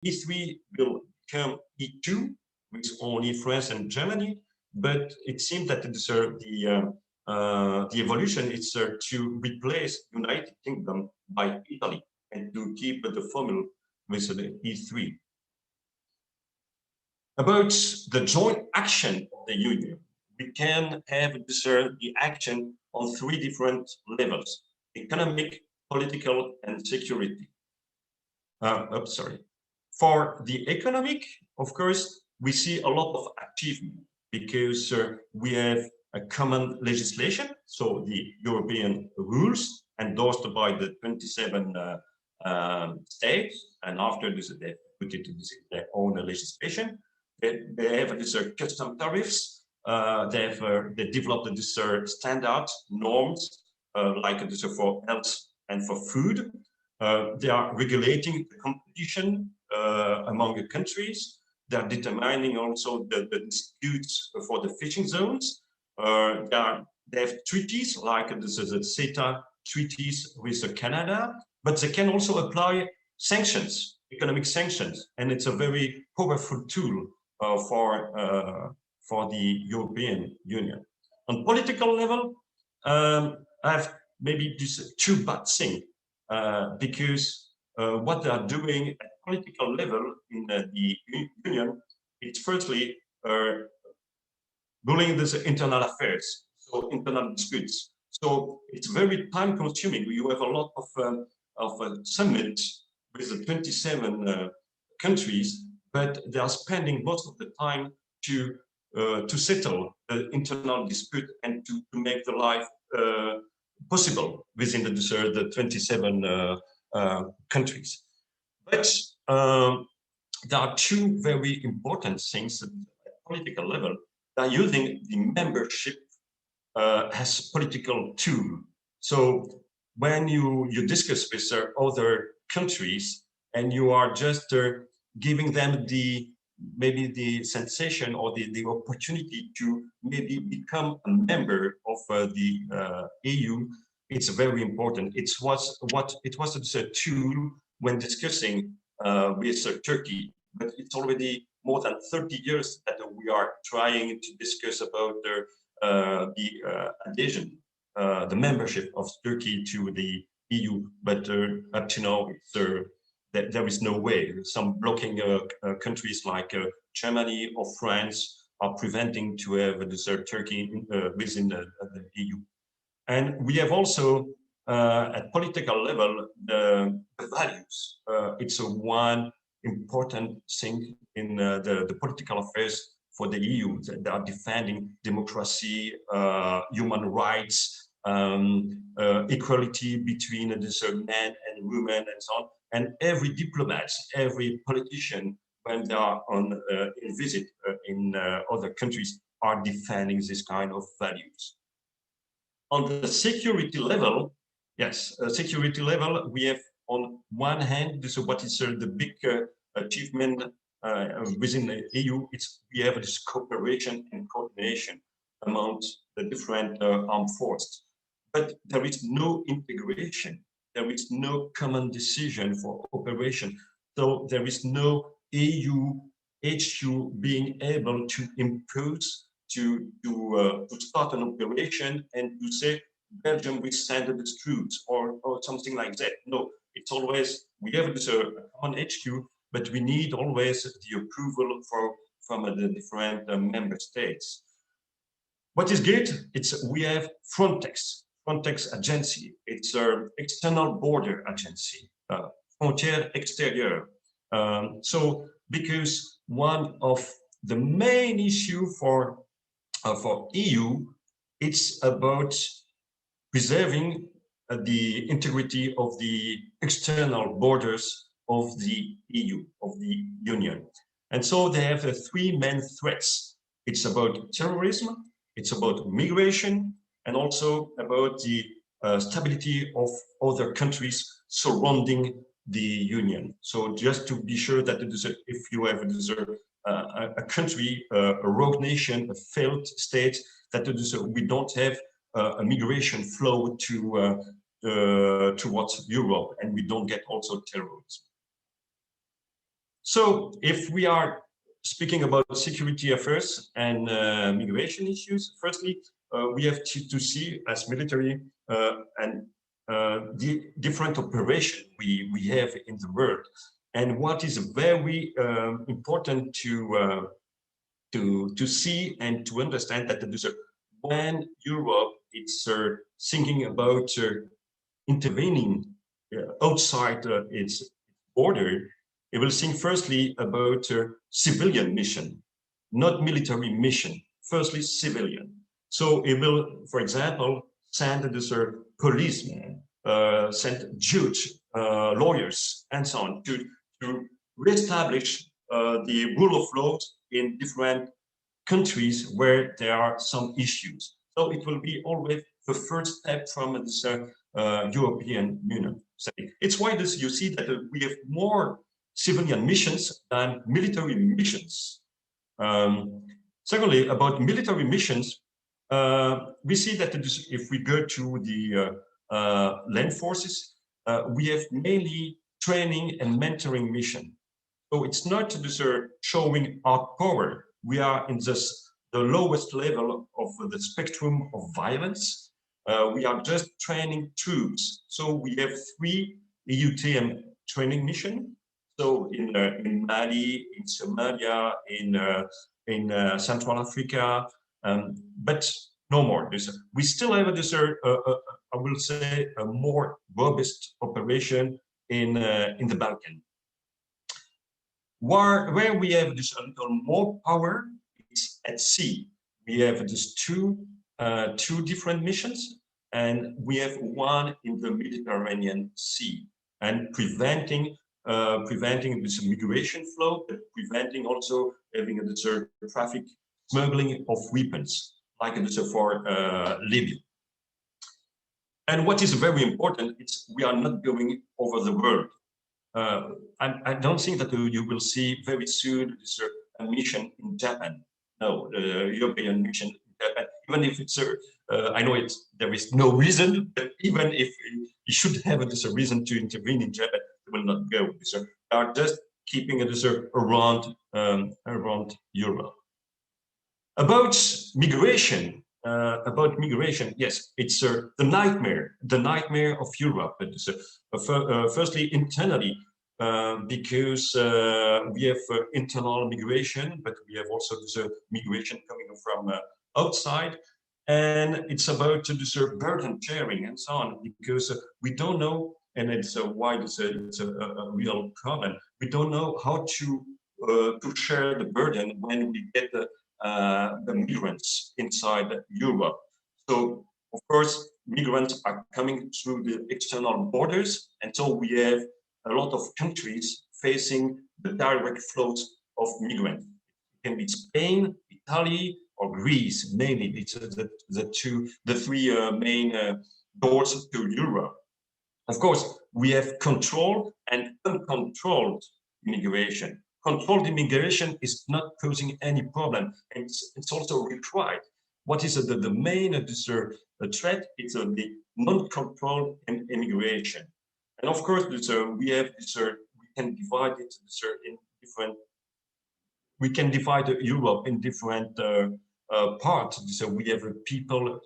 E3 will become E2 with only France and Germany, but it seems that the evolution is to replace United Kingdom by Italy and to keep the formula with the E3. About the joint action of the Union, we can have the action on three different levels: economic, political, and security. For the economic, of course, we see a lot of achievement because we have a common legislation, so the European rules endorsed by the 27 states, and after this, they put it in their own legislation. They have these custom tariffs. They developed these standard norms like this for health and for food. They are regulating the competition among the countries. They are determining also the disputes for the fishing zones. They have treaties like the CETA treaties with Canada, but they can also apply sanctions, economic sanctions, and it's a very powerful tool for the European Union. On political level, I have maybe this two bad things because what they are doing at political level in the Union is firstly ruling these internal affairs, so internal disputes. So it's very time consuming. You have a lot of summits with the 27 countries, but they are spending most of the time to settle the internal dispute and to make the life possible within the 27 countries. But there are two very important things at political level. They are using the membership as political tool. So when you discuss with other countries and you are just giving them maybe the sensation or the opportunity to maybe become a member of the EU, it's very important. It was a tool when discussing with Turkey, but it's already more than 30 years that we are trying to discuss about the adhesion, the membership of Turkey to the EU, but up to now, there is no way. Some blocking countries like Germany or France are preventing to have this Turkey within the EU. And we have also, at political level, the values. It's one important thing in the political affairs for the EU. They are defending democracy, human rights, equality between the men and women and so on. And every diplomat, every politician, when they are on in visit in other countries, are defending this kind of values. On the security level, yes, security level, we have on one hand, this is what is the big achievement within the EU. We have this cooperation and coordination among the different armed forces, but there is no integration. There is no common decision for operation. So there is no EU HQ being able to impose to start an operation and to say Belgium will send its troops or something like that. No, it's always we have this common HQ, but we need always the approval from the different member states. What is good? We have Frontex agency. It's an external border agency, frontière extérieure. So because one of the main issue for EU, it's about preserving the integrity of the external borders of the EU, of the Union. And so they have three main threats. It's about terrorism, it's about migration, and also about the stability of other countries surrounding the Union. So just to be sure that if you have a country, a rogue nation, a failed state, that we don't have a migration flow towards Europe, and we don't get also terrorism. So if we are speaking about security affairs and migration issues, firstly, we have to see as military and the different operation we have in the world. And what is very important to see and to understand that when Europe is thinking about intervening outside its border, it will think firstly about civilian mission, not military mission. Firstly, civilian. So it will, for example, send the policemen, send judge, lawyers, and so on to reestablish the rule of law in different countries where there are some issues. So it will be always the first step from this European Union. It's why you see that we have more civilian missions than military missions. Secondly, about military missions, we see that if we go to the land forces, we have mainly training and mentoring mission. So it's not showing our power. We are in the lowest level of the spectrum of violence. We are just training troops. So we have 3 EUTM training missions. So in Mali, in Somalia, in Central Africa, but no more. We still have I will say, a more robust operation in the Balkan. Where we have this a little more power, it's at sea. We have these two different missions, and we have one in the Mediterranean Sea, and preventing this migration flow, but preventing also having this traffic smuggling of weapons, like this for Libya. And what is very important, it's we are not going over the world. I don't think that you will see very soon a mission in Japan. No, the European mission in Japan, even if it's I know there is no reason, but even if you should have a reason to intervene in Japan, they will not go. They are just keeping it around Europe. About migration, yes, it's the nightmare of Europe. Firstly, internally, because we have internal migration, but we have also migration coming from outside, and it's about the burden sharing and so on, because we don't know, and it's why it's a real problem. We don't know how to share the burden when we get the migrants inside Europe. So, of course, migrants are coming through the external borders, and so we have a lot of countries facing the direct flows of migrants. It can be Spain, Italy, or Greece, mainly. It's the 3 main doors to Europe. Of course, we have controlled and uncontrolled immigration. Controlled immigration is not posing any problem, and it's also required. What is the main threat? It's the non-controlled immigration. And of course, we have we can divide it in different. We can divide Europe in different parts. So we have people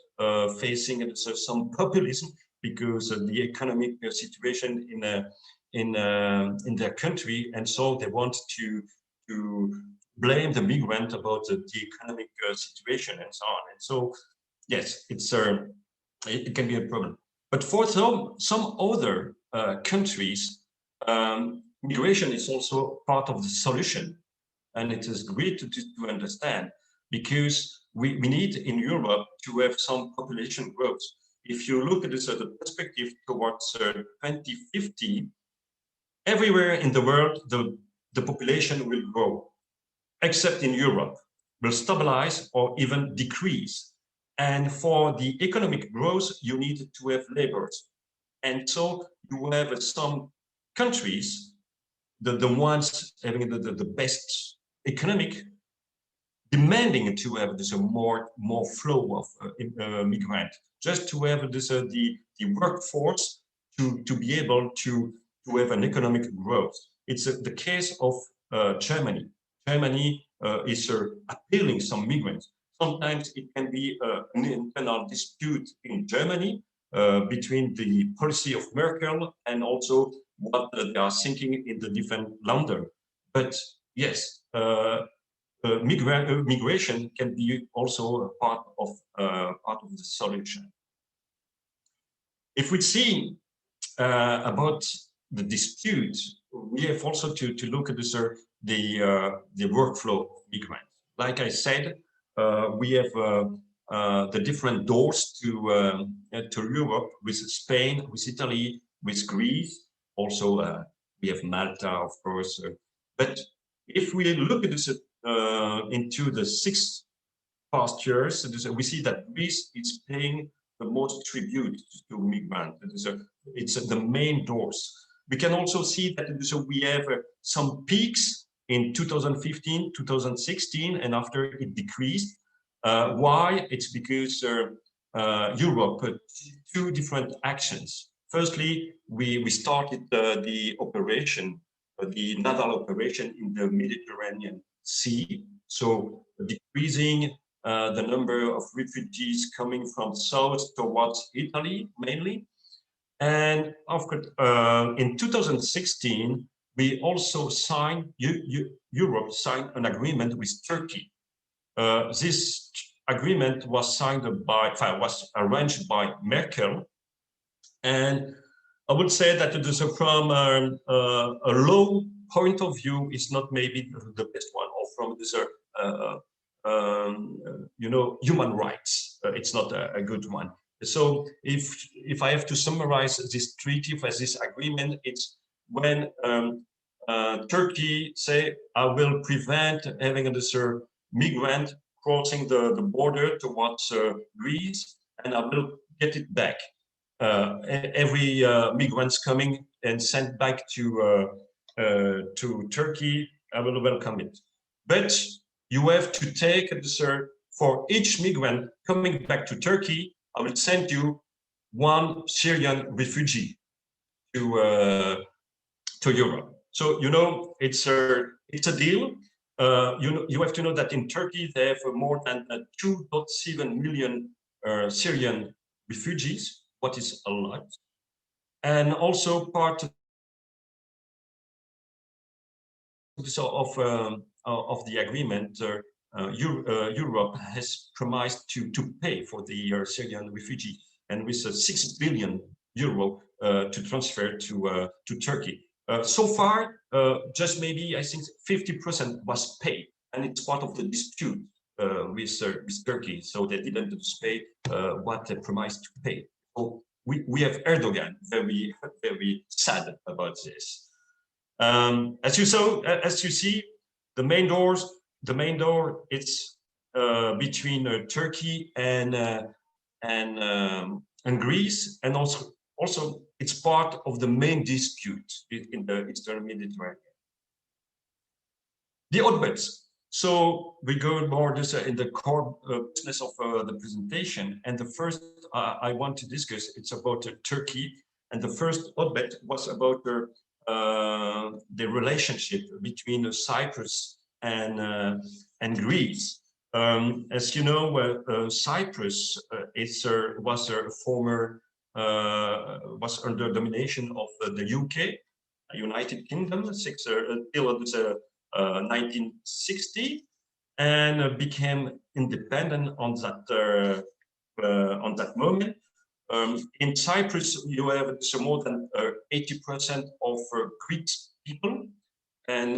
facing some populism because of the economic situation in their country, and so they want to blame the migrant about the economic situation and so on. And so, yes, it can be a problem. But for some other countries, migration is also part of the solution, and it is great to understand, because we need in Europe to have some population growth. If you look at this as a perspective towards 2050, everywhere in the world, the population will grow, except in Europe, will stabilize or even decrease. And for the economic growth, you need to have laborers. And so you have some countries, the ones having the best economic, demanding to have this more flow of migrants, just to have this the workforce to be able to have an economic growth. It's the case of Germany. Germany is appealing some migrants. Sometimes it can be an internal dispute in Germany between the policy of Merkel and also what they are thinking in the different London. But yes, migration can be also a part of the solution. If we see about the dispute, we have also to look at the workflow of migrants. Like I said, we have the different doors to Europe with Spain, with Italy, with Greece. Also, we have Malta, of course. But if we look at this into the 6 past years, we see that Greece is paying the most tribute to migrants. It's the main doors. We can also see that we have some peaks in 2015, 2016, and after it decreased. Why? It's because Europe had 2 different actions. Firstly, we started the operation, the naval operation in the Mediterranean Sea, so decreasing the number of refugees coming from south towards Italy mainly. And of course, in 2016, we also signed, Europe signed an agreement with Turkey. This agreement was was arranged by Merkel. And I would say that it is from a low point of view, is not maybe the best one, or from this, human rights, it's not a good one. So if I have to summarize this treaty, this agreement, it's when Turkey say, I will prevent having this migrant crossing the border towards Greece, and I will get it back. Every migrants coming and sent back to Turkey, I will welcome it. But you have to take this, for each migrant coming back to Turkey, I will send you 1 Syrian refugee to Europe. So it's a deal. You have to know that in Turkey they have more than 2.7 million Syrian refugees, what is a lot, and also part of the agreement. Europe has promised to pay for the Syrian refugee, and with 6 billion euro to transfer to Turkey. So far, just maybe I think 50% was paid, and it's part of the dispute with Turkey. So they didn't pay what they promised to pay. So we have Erdogan very, very sad about this. As you see, the main door it's between Turkey and Greece, and also it's part of the main dispute in the Eastern Mediterranean. The hotbeds. So we go more this in the core business of the presentation, and the first I want to discuss, it's about Turkey, and the first hotbed was about the relationship between Cyprus and Greece. As you know, Cyprus was under domination of the UK, United Kingdom, until 1960, and became independent on that moment. In Cyprus, you have more than 80% of Greek people, and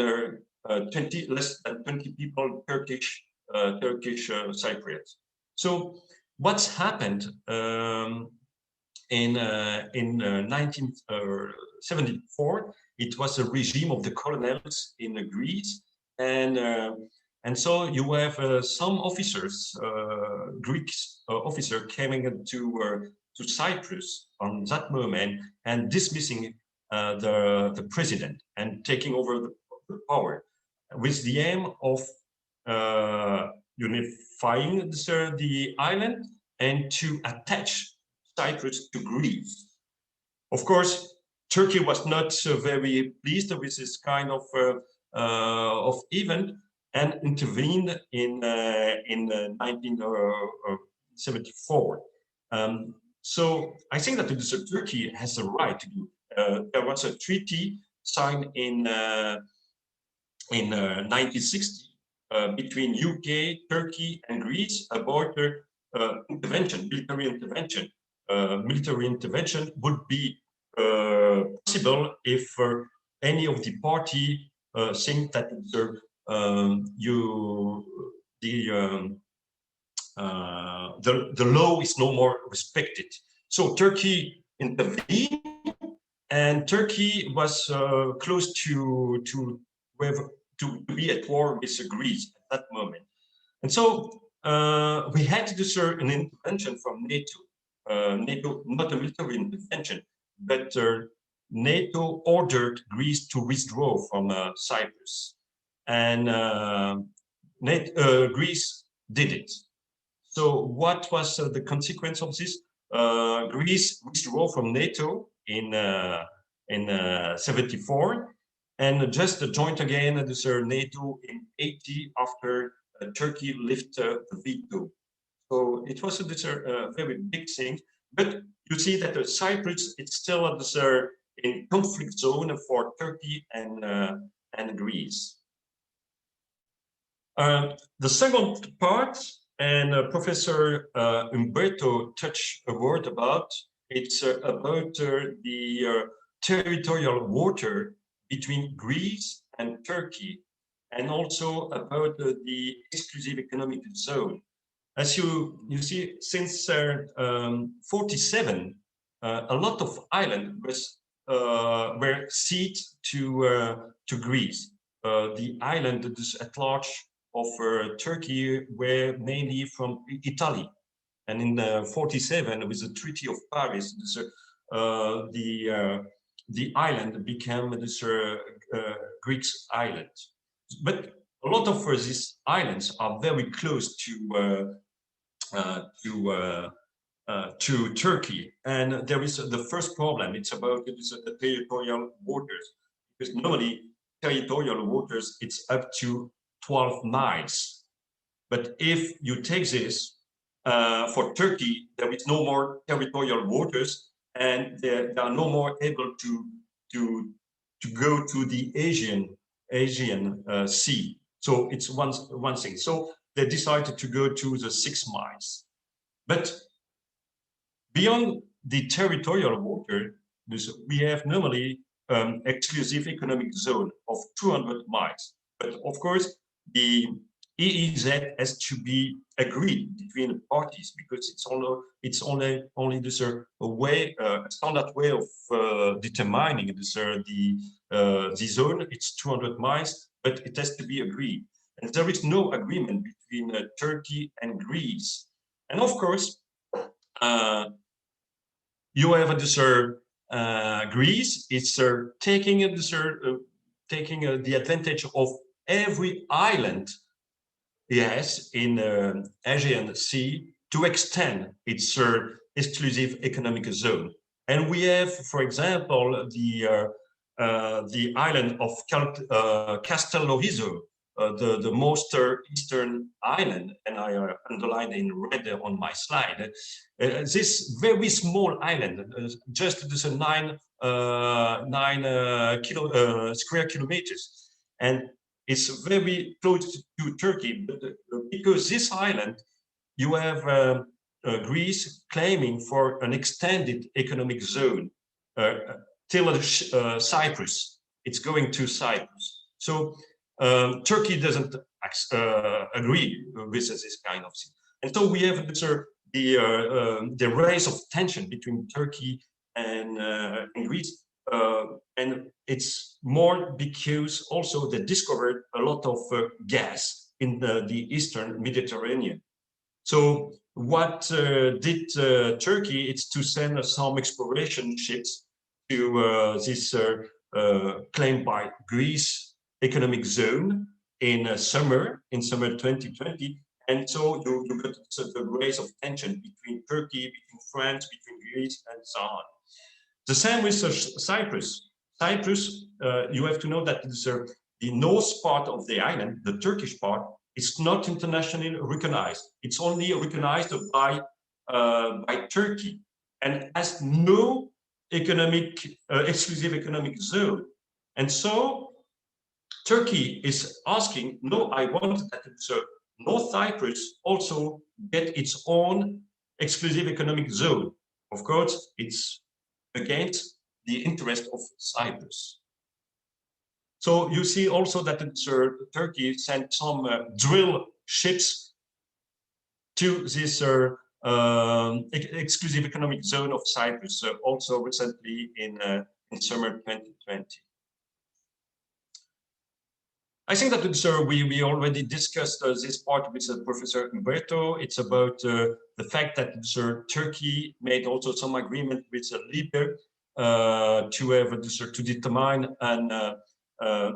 less than 20 people Turkish Cypriots. So what's happened in 1974? It was a regime of the colonels in Greece, and so you have some officers, Greek officers, coming to Cyprus on that moment and dismissing the president and taking over the power, with the aim of unifying the island and to attach Cyprus to Greece. Of course, Turkey was not very pleased with this kind of of event and intervened in 1974. So I think that Turkey has a right to do. There was a treaty signed in 1960 between UK, Turkey, and Greece about intervention, military intervention. Military intervention would be possible if any of the party think that the law is no more respected. So Turkey intervened, and Turkey was close to be at war with Greece at that moment. And so we had to do an intervention from NATO. NATO, not a military intervention, but NATO ordered Greece to withdraw from Cyprus. And Greece did it. So what was the consequence of this? Greece withdrew from NATO in 74, and just joined again NATO in 80 after Turkey lifted the veto. So it was a very big thing. But you see that Cyprus is still in conflict zone for Turkey and Greece. The second part, and Professor Umberto touched a word about, it's about the territorial water between Greece and Turkey, and also about the exclusive economic zone. As you see, since 47, a lot of islands were ceded to Greece. The islands at large of Turkey were mainly from Italy, and in 47, with the Treaty of Paris, the island became this Greek island. But a lot of these islands are very close to Turkey, and there is the first problem. It's about the territorial waters, because normally territorial waters it's up to 12 miles. But if you take this for Turkey, there is no more territorial waters, and they are no more able to go to the Asian Sea. So it's one thing. So they decided to go to the 6 miles. But beyond the territorial water, we have normally exclusive economic zone of 200 miles. But of course, the EEZ has to be agreed between the parties, because it's only this a standard way of determining this the zone. It's 200 miles, but it has to be agreed, and there is no agreement between Turkey and Greece. And of course, you have this Greece. It's taking the advantage of every island yes, in the Aegean Sea to extend its exclusive economic zone. And we have, for example, the island of Castellorizo, the most eastern island, and I underlined in red on my slide. This very small island, just this 9 square kilometers, and it's very close to Turkey, but because this island, you have Greece claiming for an extended economic zone till Cyprus. It's going to Cyprus. So Turkey doesn't agree with this kind of thing. And so we have the rise of tension between Turkey and Greece. And it's more because also they discovered a lot of gas in the Eastern Mediterranean. So what did Turkey? It's to send some exploration ships to this claimed by Greece economic zone in summer 2020. And so you got the rise of tension between Turkey, between France, between Greece, and so on. The same with Cyprus. Cyprus, you have to know that the north part of the island, the Turkish part, is not internationally recognized. It's only recognized by Turkey and has no exclusive economic zone. And so Turkey is asking, no, I want that North Cyprus also get its own exclusive economic zone. Of course, it's against the interest of Cyprus. So you see also that Turkey sent some drill ships to this exclusive economic zone of Cyprus, also recently in summer 2020. I think that we already discussed this part with Professor Umberto. It's about the fact that Turkey made also some agreement with Libya to have to determine an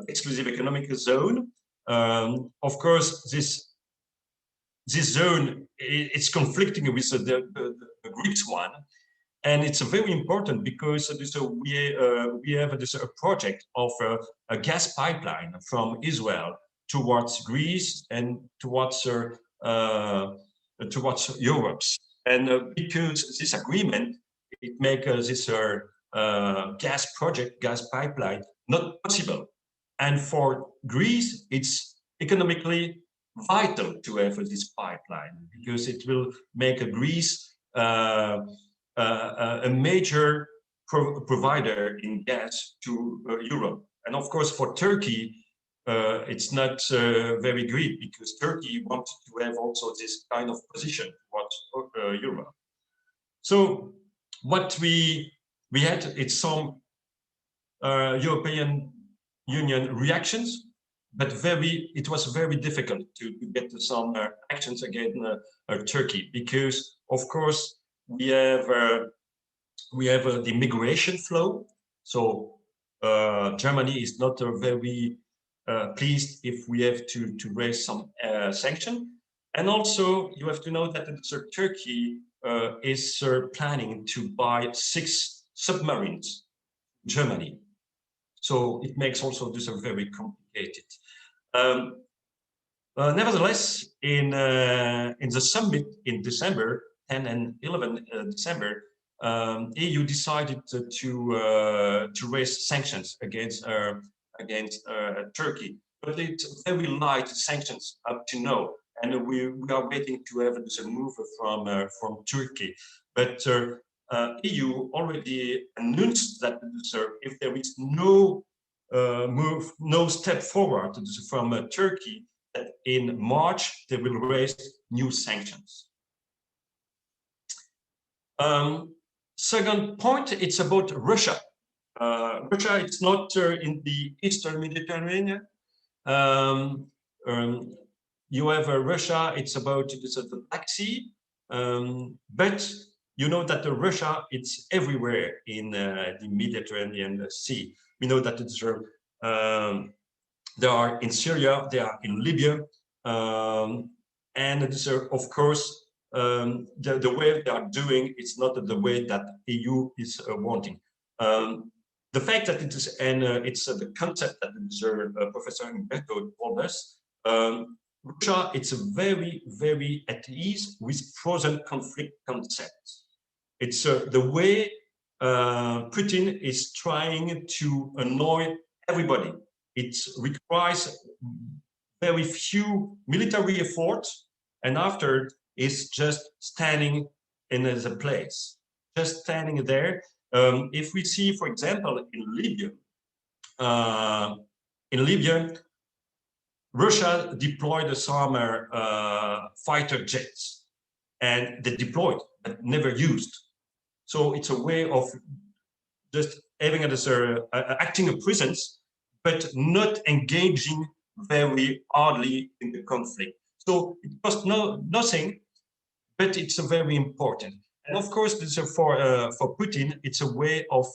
exclusive economic zone. Of course, this zone is conflicting with the Greek one, and it's very important because we have a project of a gas pipeline from Israel towards Greece and towards Europe. And because this agreement, it makes this gas pipeline not possible. And for Greece, it's economically vital to have this pipeline because it will make Greece a major provider in gas to Europe. And of course, for Turkey, it's not very great because Turkey wanted to have also this kind of position towards Europe. So what we had, it's some European Union reactions, but it was very difficult to get some actions against Turkey because, of course, we have the migration flow. So Germany is not very pleased if we have to raise some sanction. And also you have to know that Turkey is planning to buy 6 submarines in Germany. So it makes also this very complicated. Nevertheless, in the summit in December, 10 and 11 December, EU decided to raise sanctions against Turkey, but it's very light sanctions up to now, and we are waiting to have a move from Turkey. But EU already announced that if there is no step forward from Turkey, that in March they will raise new sanctions. Second point, it's about Russia. Russia, it's not in the Eastern Mediterranean. You have Russia, it's about the Black Sea, but you know that Russia, it's everywhere in the Mediterranean Sea. We know that it's, they are in Syria, they are in Libya, and it's, of course, the way they are doing, it's not the way that EU is wanting. The fact that it is, and it's the concept that Professor Umberto told us, Russia, it's very, very at ease with frozen conflict concepts. It's the way Putin is trying to annoy everybody. It requires very few military efforts, and after is just standing in the place, just standing there. If we see, for example, in Libya, Russia deployed some fighter jets, and they deployed but never used. So it's a way of just having acting a presence, but not engaging very hardly in the conflict. So it costs nothing, but it's very important. And of course, this, for Putin, it's a way of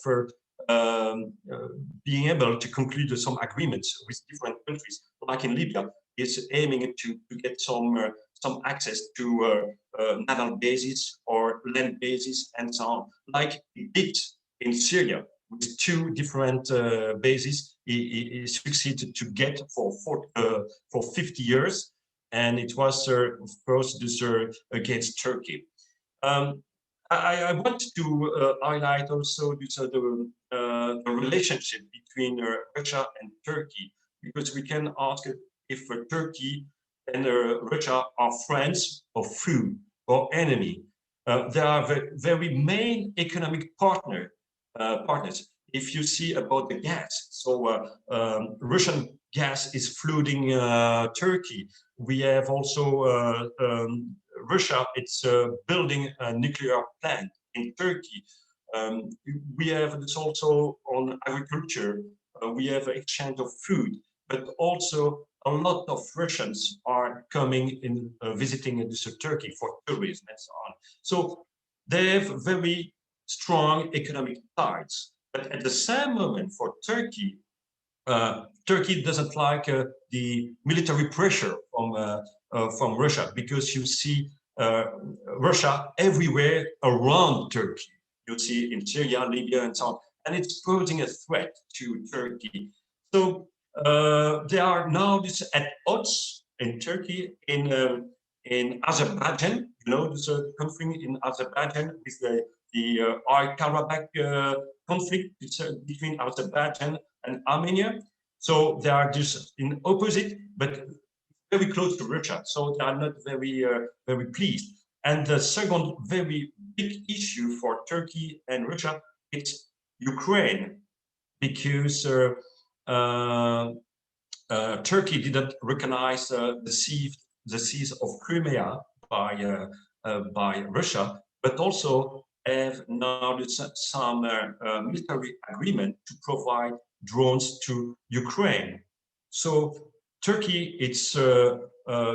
being able to conclude some agreements with different countries. Like in Libya, is aiming to get some access to naval bases or land bases and so on. Like it did in Syria with 2 different bases he succeeded to get for 50 years, and it was of course this against Turkey. I want to highlight also this, the relationship between Russia and Turkey, because we can ask if Turkey and Russia are friends or foe or enemy. They are very main economic partners. If you see about the gas, so Russian gas is flooding Turkey. We have also Russia, it's building a nuclear plant in Turkey. We have this also on agriculture. We have exchange of food, but also a lot of Russians are coming in, visiting this Turkey for tourism and so on. So they have very strong economic ties. But at the same moment, for Turkey, Turkey doesn't like the military pressure from Russia, because you see Russia everywhere around Turkey. You see in Syria, Libya, and so on, and it's posing a threat to Turkey. So they are now at odds in Turkey, in Azerbaijan. You know, there's a conflict in Azerbaijan with the Karabakh conflict between Azerbaijan and Armenia. So they are just in opposite, but very close to Russia. So they are not very pleased. And the second very big issue for Turkey and Russia, it's Ukraine, because Turkey didn't recognize the seas of Crimea by Russia, but also have now some military agreement to provide drones to Ukraine. So Turkey is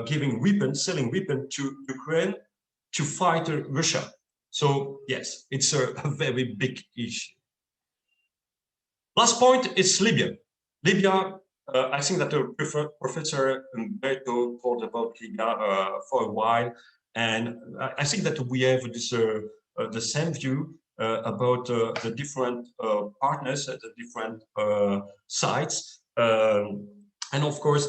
giving weapons, selling weapons to Ukraine to fight Russia. So yes, it's a very big issue. Last point is Libya. Libya, I think that Professor Umberto talked about Libya for a while, and I think that we have this the same view about the different partners at the different sites. And of course,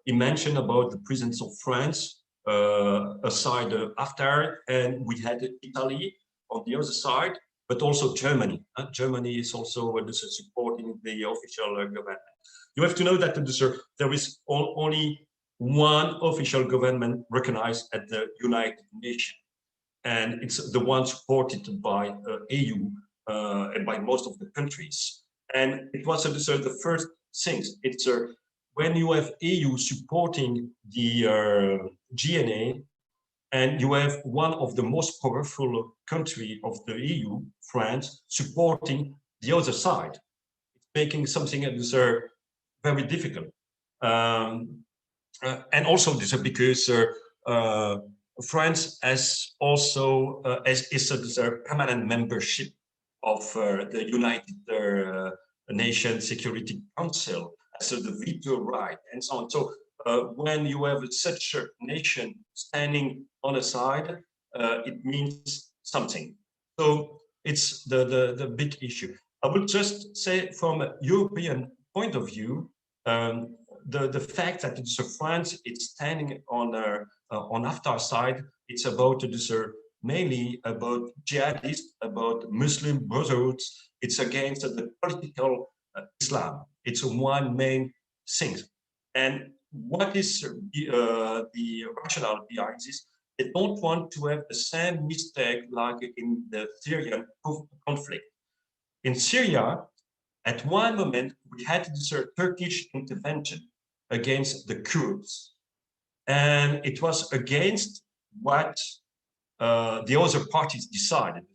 he mentioned about the presence of France aside after, and we had Italy on the other side, but also Germany. Germany is also supporting the official government. You have to know that there is only one official government recognized at the United Nations, and it's the one supported by EU and by most of the countries. And it was the first things. It's when you have EU supporting the GNA, and you have one of the most powerful country of the EU, France, supporting the other side, it's making something that is very difficult. And also this because France has also is a permanent membership of the United Nations Security Council, so the veto right and so on. So when you have such a nation standing on a side, it means something. So it's the big issue. I would just say from a European point of view, the fact that France is standing on Haftar's side, it's about mainly about jihadists, about Muslim brotherhoods. It's against the political Islam. It's one main thing. And what is the rationale behind this? They don't want to have the same mistake like in the Syrian conflict. In Syria, at one moment, we had this Turkish intervention against the Kurds. And it was against what the other parties decided.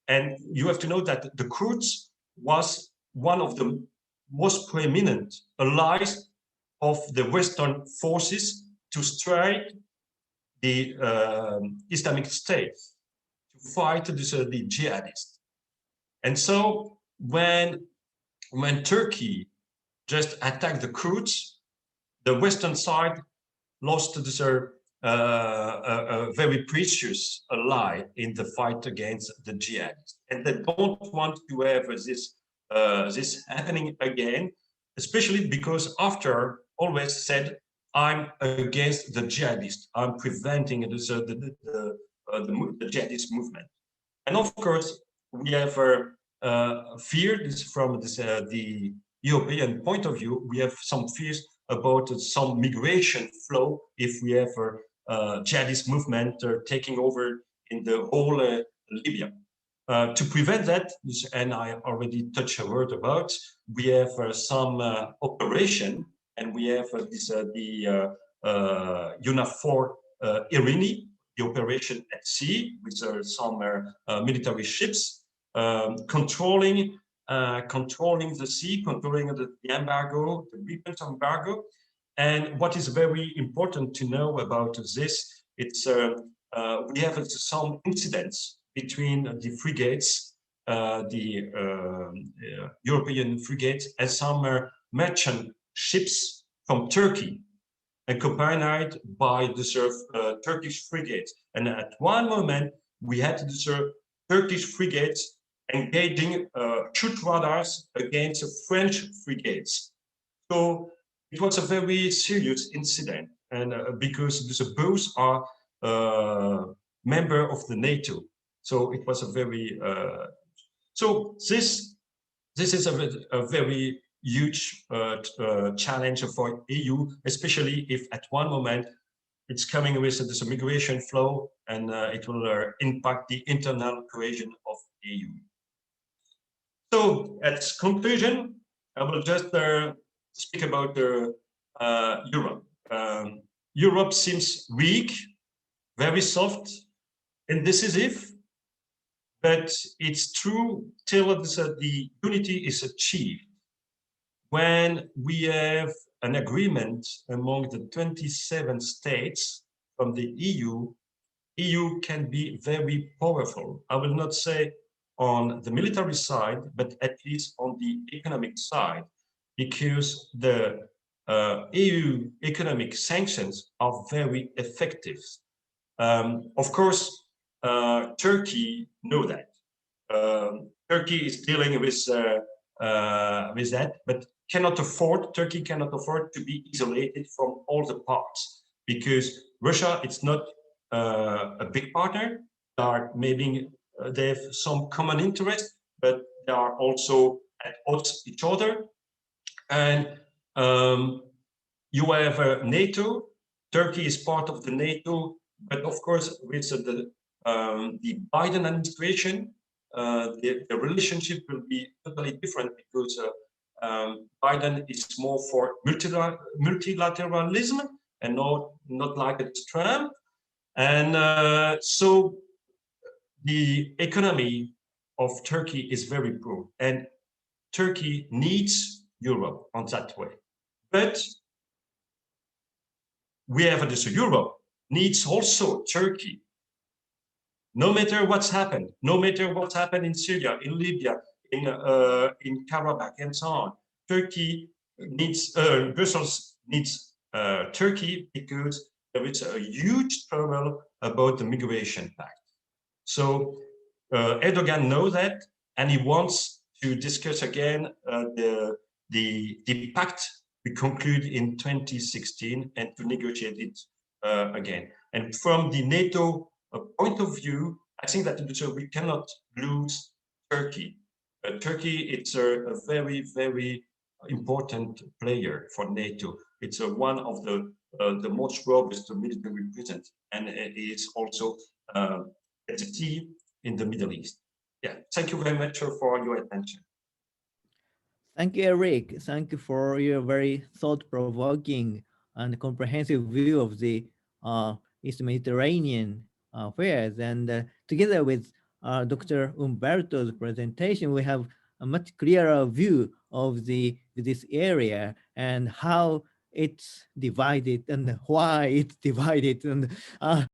And you have to know that the Kurds was one of the most preeminent allies of the Western forces to strike the Islamic State, to fight the jihadists. And so when Turkey just attacked the Kurds, the Western side lost a very precious ally in the fight against the jihadists. And they don't want to have this happening again. especially because after always said, I'm against the jihadists. I'm preventing the jihadist movement. And of course, we have feared this from this, the European point of view. We have some fears about some migration flow if we have jihadist movement taking over in the whole Libya. To prevent that, and I already touched a word about, we have some operation, and we have the UNAFOR Irini, the operation at sea, with some military ships controlling the sea, controlling the embargo, the weapons embargo. And what is very important to know about this, it's we have some incidents between the frigates, the European frigates, and some merchant ships from Turkey, accompanied by the Turkish frigates. And at one moment, we had the Turkish frigates engaging shoot radars against French frigates. So it was a very serious incident, and because both are member of the NATO. So it was a very so this is a very huge challenge for EU, especially if at one moment it's coming with this migration flow, and it will impact the internal cohesion of EU. So at conclusion, I will just speak about Europe. Europe seems weak, very soft, indecisive, but it's true till the unity is achieved. When we have an agreement among the 27 states from the EU can be very powerful. I will not say on the military side, but at least on the economic side, because the EU economic sanctions are very effective. Of course, Turkey know that. Turkey is dealing with that, but Turkey cannot afford to be isolated from all the parts, because Russia, it's not a big partner. They have some common interest, but they are also at odds each other. And you have NATO. Turkey is part of the NATO, but of course, with the Biden administration, the relationship will be totally different, because Biden is more for multilateralism and not like it's Trump. And so the economy of Turkey is very poor, and Turkey needs Europe on that way. But we have this Europe needs also Turkey. No matter what's happened, in Syria, in Libya, in Karabakh, and so on, Turkey needs Brussels needs Turkey, because there is a huge trouble about the migration pact. So Erdogan knows that, and he wants to discuss again the pact we concluded in 2016 and to negotiate it again. And from the NATO point of view, I think that we cannot lose Turkey. Turkey, it's a very, very important player for NATO. It's one of the most robust military presence, and it is also at the key in the Middle East. Yeah, thank you very much for your attention. Thank you, Eric. Thank you for your very thought-provoking and comprehensive view of the East Mediterranean affairs. And together with Dr. Umberto's presentation, we have a much clearer view of this area and how it's divided and why it's divided. And